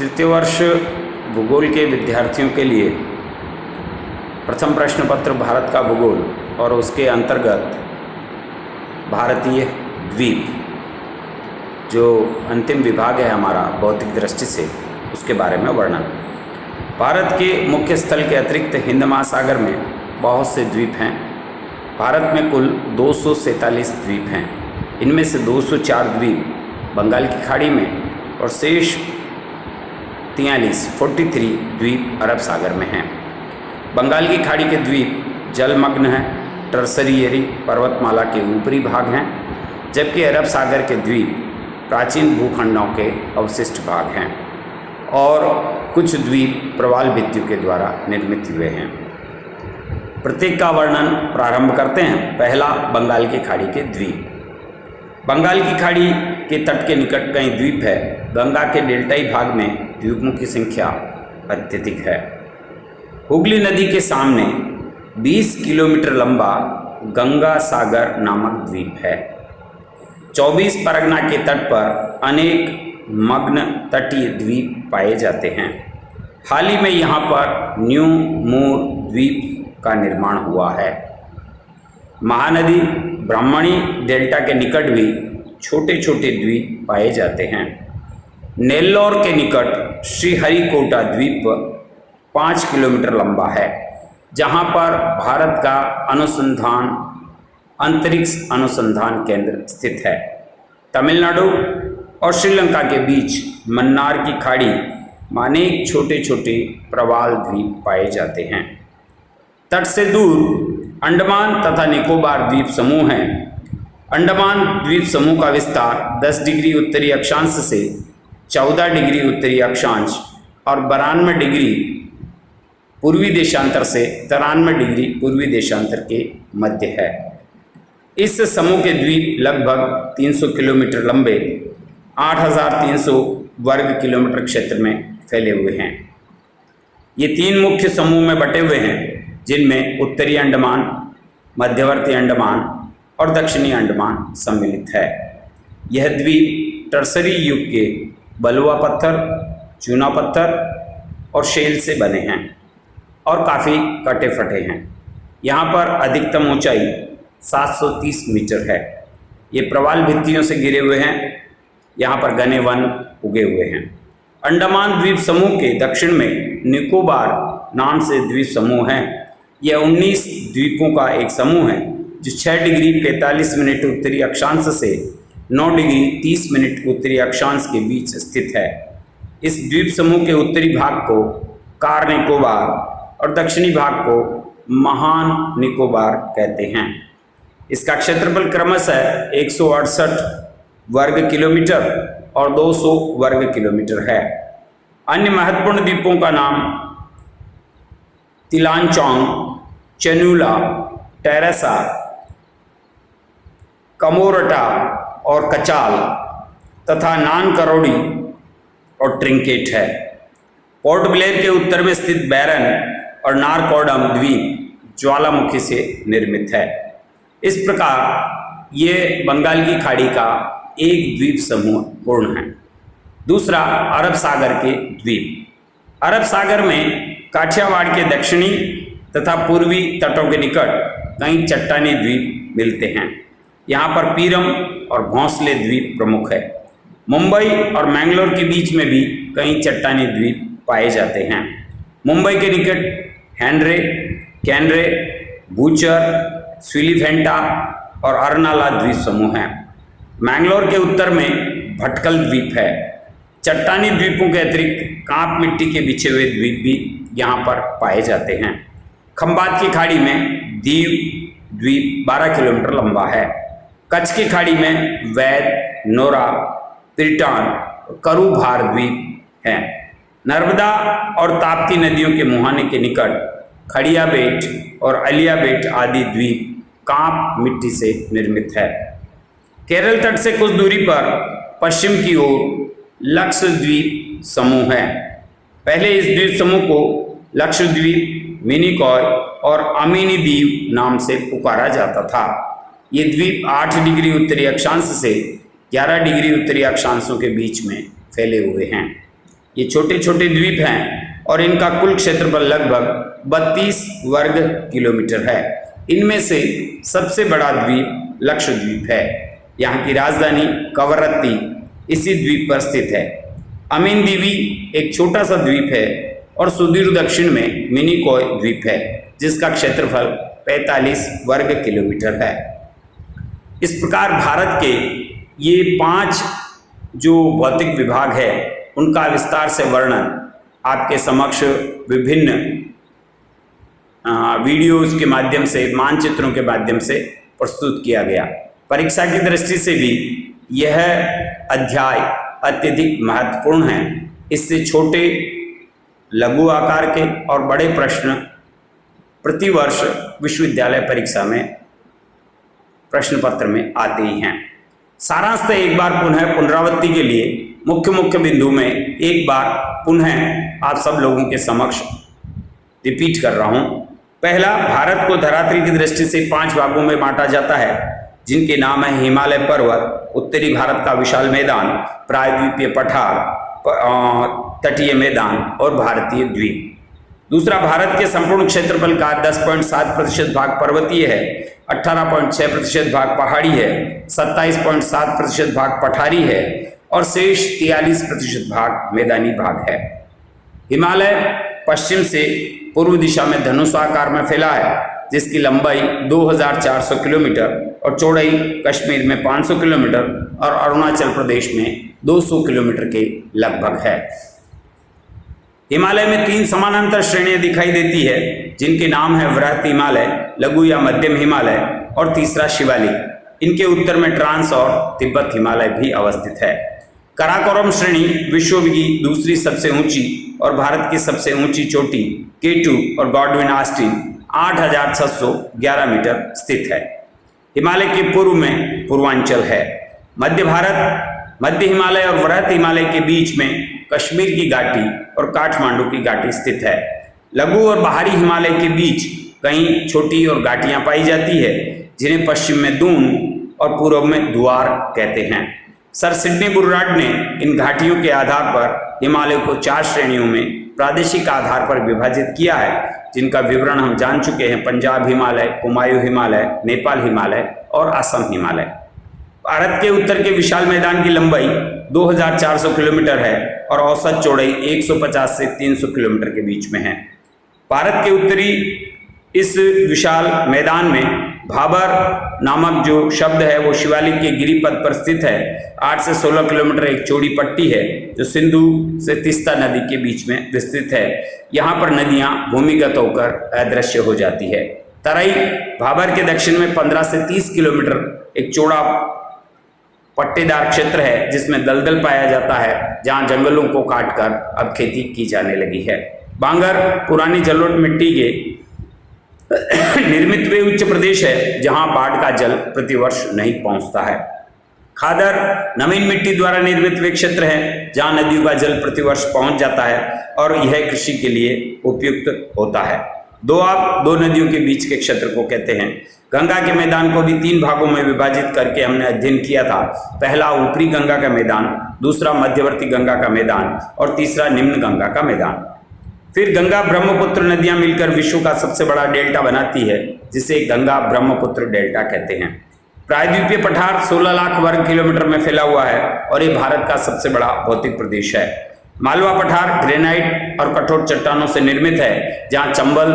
तृतीय वर्ष भूगोल के विद्यार्थियों के लिए प्रथम प्रश्न पत्र भारत का भूगोल और उसके अंतर्गत भारतीय द्वीप जो अंतिम विभाग है हमारा भौतिक दृष्टि से, उसके बारे में वर्णन। भारत के मुख्य स्थल के अतिरिक्त हिंद महासागर में बहुत से द्वीप हैं। भारत में कुल 247 द्वीप हैं। इनमें से 204 द्वीप बंगाल की खाड़ी में और शेष 43 द्वीप अरब सागर में हैं। बंगाल की खाड़ी के द्वीप जलमग्न हैं, टर्सरियरी पर्वतमाला के ऊपरी भाग हैं, जबकि अरब सागर के द्वीप प्राचीन भूखंडों के अवशिष्ट भाग हैं और कुछ द्वीप प्रवाल भित्तियों के द्वारा निर्मित हुए हैं। प्रत्येक का वर्णन प्रारंभ करते हैं। पहला, बंगाल की खाड़ी के द्वीप। बंगाल की खाड़ी के तट के निकट कई द्वीप है। गंगा के डेल्टाई भाग में द्वीपों की संख्या अत्यधिक है। हुगली नदी के सामने 20 किलोमीटर लंबा गंगा सागर नामक द्वीप है। 24 परगना के तट पर अनेक मग्न तटीय द्वीप पाए जाते हैं। हाल ही में यहाँ पर न्यू मूर द्वीप का निर्माण हुआ है। महानदी ब्राह्मणी डेल्टा के निकट भी छोटे छोटे द्वीप पाए जाते हैं। नेल्लौर के निकट श्रीहरिकोटा द्वीप 5 किलोमीटर लंबा है, जहाँ पर भारत का अंतरिक्ष अनुसंधान केंद्र स्थित है। तमिलनाडु और श्रीलंका के बीच मन्नार की खाड़ी में अनेक छोटे छोटे प्रवाल द्वीप पाए जाते हैं। तट से दूर अंडमान तथा निकोबार द्वीप समूह हैं। अंडमान द्वीप समूह का विस्तार 10 डिग्री उत्तरी अक्षांश से 14 डिग्री उत्तरी अक्षांश और 92 डिग्री पूर्वी देशांतर से 93 डिग्री पूर्वी देशांतर के मध्य है। इस समूह के द्वीप लगभग 300 किलोमीटर लंबे 8,300 वर्ग किलोमीटर क्षेत्र में फैले हुए हैं। ये 3 मुख्य समूह में बटे हुए हैं, जिनमें उत्तरी अंडमान, मध्यवर्ती अंडमान और दक्षिणी अंडमान सम्मिलित है। यह द्वीप टर्सरी युग के बलुआ पत्थर, चूना पत्थर और शेल से बने हैं और काफ़ी कटे फटे हैं। यहाँ पर अधिकतम ऊंचाई 730 मीटर है। ये प्रवाल भित्तियों से घिरे हुए हैं। यहाँ पर घने वन उगे हुए हैं। अंडमान द्वीप समूह के दक्षिण में निकोबार नाम से द्वीप समूह हैं। यह 19 द्वीपों का एक समूह है जो 6 डिग्री 45 मिनट उत्तरी अक्षांश से 9 डिग्री 30 मिनट उत्तरी अक्षांश के बीच स्थित है। इस द्वीप समूह के उत्तरी भाग को कार निकोबार और दक्षिणी भाग को महान निकोबार कहते हैं। इसका क्षेत्रफल क्रमशः 168 वर्ग किलोमीटर और 200 वर्ग किलोमीटर है। अन्य महत्वपूर्ण द्वीपों का नाम तिलांचौंग, चेनुला, टेरेसा, कमोरटा और कचाल तथा नानकरोडी और ट्रिंकेट है। पोर्ट ब्लेयर के उत्तर में स्थित बैरन और नारकोडम द्वीप ज्वालामुखी से निर्मित है। इस प्रकार ये बंगाल की खाड़ी का एक द्वीप समूह पूर्ण है। दूसरा, अरब सागर के द्वीप। अरब सागर में काठियावाड़ के दक्षिणी तथा पूर्वी तटों के निकट कई चट्टानी द्वीप मिलते हैं। यहाँ पर पीरम और भोंसले द्वीप प्रमुख है। मुंबई और मैंगलोर के बीच में भी कई चट्टानी द्वीप पाए जाते हैं। मुंबई के निकट हैंड्रे, कैनरे, बूचर, स्विलिफेंटा और अर्नाला द्वीप समूह हैं। मैंगलोर के उत्तर में भटकल द्वीप है। चट्टानी द्वीपों के अतिरिक्त कांप मिट्टी के बिछे हुए द्वीप भी यहाँ पर पाए जाते हैं। खंबात की खाड़ी में दीव द्वीप 12 किलोमीटर लंबा है। कच्छ की खाड़ी में वैद, नोरा, त्रिटान, करूभार द्वीप हैं। नर्मदा और ताप्ती नदियों के मुहाने के निकट खड़िया बेट और अलिया बेट आदि द्वीप कांप मिट्टी से निर्मित है। केरल तट से कुछ दूरी पर पश्चिम की ओर लक्षद्वीप समूह है। पहले इस द्वीप समूह को लक्षद्वीप, मिनिकॉय और अमीनी द्वीप नाम से पुकारा जाता था। ये द्वीप 8 डिग्री उत्तरी अक्षांश से 11 डिग्री उत्तरी अक्षांशों के बीच में फैले हुए हैं। ये छोटे छोटे द्वीप हैं और इनका कुल क्षेत्रफल लगभग 32 वर्ग किलोमीटर है। इनमें से सबसे बड़ा द्वीप लक्षद्वीप है। यहाँ की राजधानी कवरत्ती इसी द्वीप पर स्थित है। अमीन दीवी एक छोटा सा द्वीप है और सुदूर दक्षिण में मिनिकॉय द्वीप है जिसका क्षेत्रफल 45 वर्ग किलोमीटर है। इस प्रकार भारत के ये 5 जो भौतिक विभाग है उनका विस्तार से वर्णन आपके समक्ष विभिन्न वीडियोज के माध्यम से, मानचित्रों के माध्यम से प्रस्तुत किया गया। परीक्षा की दृष्टि से भी यह अध्याय अत्यधिक महत्वपूर्ण है। इससे छोटे, लघु आकार के और बड़े प्रश्न प्रतिवर्ष विश्वविद्यालय परीक्षा में प्रश्न पत्र में आते ही हैं। सारांश एक बार पुनः पुनरावृत्ति के लिए मुख्य बिंदु में एक बार पुनः आप सब लोगों के समक्ष रिपीट कर रहा हूं। पहला, भारत को धरातल की दृष्टि से 5 भागों में बांटा जाता है जिनके नाम है हिमालय पर्वत, उत्तरी भारत का विशाल मैदान, प्रायद्वीपीय पठार, तटीय मैदान और भारतीय द्वीप। दूसरा, भारत के संपूर्ण क्षेत्रफल का 10.7% भाग पर्वतीय है, 18.6% भाग पहाड़ी है, 27.7% भाग पठारी है और शेष 43% भाग मैदानी भाग है। हिमालय पश्चिम से पूर्व दिशा में धनुषाकार में फैला है जिसकी लंबाई 2400 किलोमीटर और चौड़ाई कश्मीर में 500 किलोमीटर और अरुणाचल प्रदेश में 200 किलोमीटर के लगभग है। हिमालय में 3 समानांतर श्रेणियां दिखाई देती है जिनके नाम है वृहत हिमालय, लघु या मध्यम हिमालय और तीसरा शिवालिक। इनके उत्तर में ट्रांस और तिब्बत हिमालय भी अवस्थित है। काराकोरम श्रेणी विश्व की दूसरी सबसे ऊंची और भारत की सबसे ऊंची चोटी K2 और गॉडविन ऑस्टिन 8611 मीटर स्थित है। हिमालय के पूर्व में पूर्वांचल है। मध्य भारत, मध्य हिमालय और वृहत हिमालय के बीच में कश्मीर की घाटी और काठमांडू की घाटी स्थित है। लघु और बाहरी हिमालय के बीच कई छोटी और घाटियां पाई जाती है जिन्हें पश्चिम में दून और पूर्व में द्वार कहते हैं। सर सिडनी बुर्राड ने इन घाटियों के आधार पर हिमालय को 4 श्रेणियों में प्रादेशिक आधार पर विभाजित किया है जिनका विवरण हम जान चुके हैं। पंजाब हिमालय, कुमायूं हिमालय, नेपाल हिमालय और असम हिमालय। भारत के उत्तर के विशाल मैदान की लंबाई 2400 किलोमीटर है और औसत चौड़ाई 150 से 300 किलोमीटर के बीच में है। भारत के उत्तरी इस विशाल मैदान में भाबर नामक जो शब्द है वो शिवालिक के गिरिपथ पर स्थित है। 8 से 16 किलोमीटर एक चौड़ी पट्टी है जो सिंधु से तीस्ता नदी के बीच में विस्तृत है। यहाँ पर नदियाँ भूमिगत होकर अदृश्य हो जाती है। तराई भाबर के दक्षिण में 15 से 30 किलोमीटर एक चौड़ा पट्टेदार क्षेत्र है जिसमें दलदल पाया जाता है जहाँ जंगलों को काटकर अब खेती की जाने लगी है। बांगर पुरानी जलोढ़ मिट्टी के निर्मित वे उच्च प्रदेश है जहां बाढ़ का जल प्रतिवर्ष नहीं पहुंचता है। खादर नवीन मिट्टी द्वारा निर्मित वे क्षेत्र है जहां नदियों का जल प्रतिवर्ष पहुंच जाता है और यह कृषि के लिए उपयुक्त होता है। दोआब 2 नदियों के बीच के क्षेत्र को कहते हैं। गंगा के मैदान को भी 3 भागों में विभाजित करके हमने अध्ययन किया था। पहला ऊपरी गंगा का मैदान, दूसरा मध्यवर्ती गंगा का मैदान और तीसरा निम्न गंगा का मैदान। फिर गंगा ब्रह्मपुत्र नदियां मिलकर विश्व का सबसे बड़ा डेल्टा बनाती है जिसे गंगा ब्रह्मपुत्र डेल्टा कहते हैं। प्रायद्वीपीय पठार 16 लाख वर्ग किलोमीटर में फैला हुआ है और ये भारत का सबसे बड़ा भौतिक प्रदेश है। मालवा पठार ग्रेनाइट और कठोर चट्टानों से निर्मित है जहां चंबल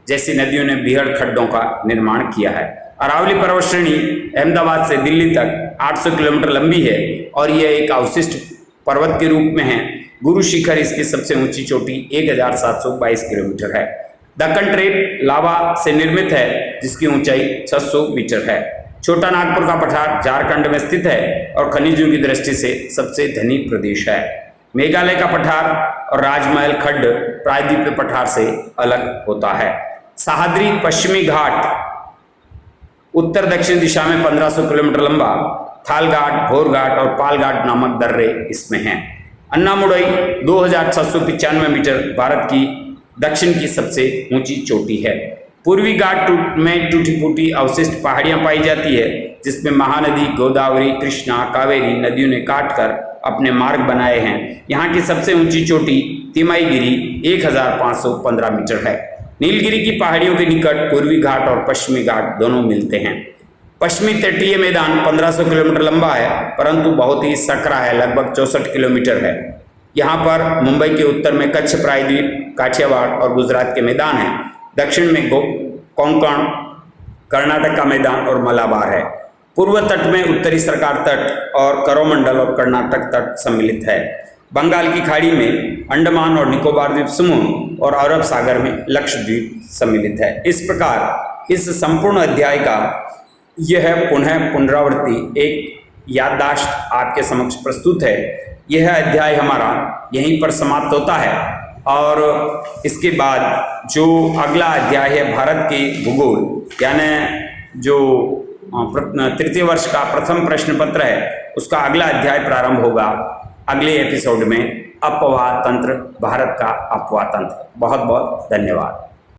जैसी नदियों ने बीहड़ खड्डों का निर्माण किया है। अरावली पर्वत श्रेणी अहमदाबाद से दिल्ली तक 800 किलोमीटर लंबी है और यह एक अवशिष्ट पर्वत के रूप में है। गुरु शिखर इसकी सबसे ऊंची चोटी 1722 किलोमीटर है। दक्कन ट्रेप लावा से निर्मित है जिसकी ऊंचाई 600 मीटर है। छोटा नागपुर का पठार झारखंड में स्थित है और खनिजों की दृष्टि से सबसे धनी प्रदेश है। मेघालय का पठार और राजमहल खड्ड प्रायद्वीपीय पठार से अलग होता है। सह्याद्री पश्चिमी घाट उत्तर दक्षिण दिशा में 1500 किलोमीटर लंबा, थाल घाट, भोर घाट और पाल घाट नामक दर्रे इसमें हैं। अन्नामुडई 2695 मीटर भारत की दक्षिण की सबसे ऊंची चोटी है। पूर्वी घाट में टूटी फूटी अवशिष्ट पहाड़ियां पाई जाती है जिसमें महानदी, गोदावरी, कृष्णा, कावेरी नदियों ने काटकर अपने मार्ग बनाए हैं। यहाँ की सबसे ऊंची चोटी तिमाईगिरी 1515 मीटर है। नीलगिरी की पहाड़ियों के निकट पूर्वी घाट और पश्चिमी घाट दोनों मिलते हैं। पश्चिमी तटीय मैदान 1500 किलोमीटर लंबा है, परंतु बहुत ही सकरा है, लगभग 64 किलोमीटर है। यहाँ पर मुंबई के उत्तर में कच्छ प्रायद्वीप, काठियावाड़ और गुजरात के मैदान हैं। दक्षिण में कोंकण, कर्नाटक का मैदान और मलाबार है। पूर्व तट में उत्तरी सरकार तट और करोमंडल और कर्नाटक तट सम्मिलित है। बंगाल की खाड़ी में अंडमान और निकोबार द्वीप समूह और अरब सागर में लक्षद्वीप सम्मिलित है। इस प्रकार इस संपूर्ण अध्याय का यह पुनरावृत्ति एक याददाश्त आपके समक्ष प्रस्तुत है। यह अध्याय हमारा यहीं पर समाप्त होता है और इसके बाद जो अगला अध्याय है भारत के भूगोल, यानी जो तृतीय वर्ष का प्रथम प्रश्न पत्र है, उसका अगला अध्याय प्रारंभ होगा अगले एपिसोड में। अपवाह तंत्र, भारत का अपवाह तंत्र। बहुत बहुत धन्यवाद।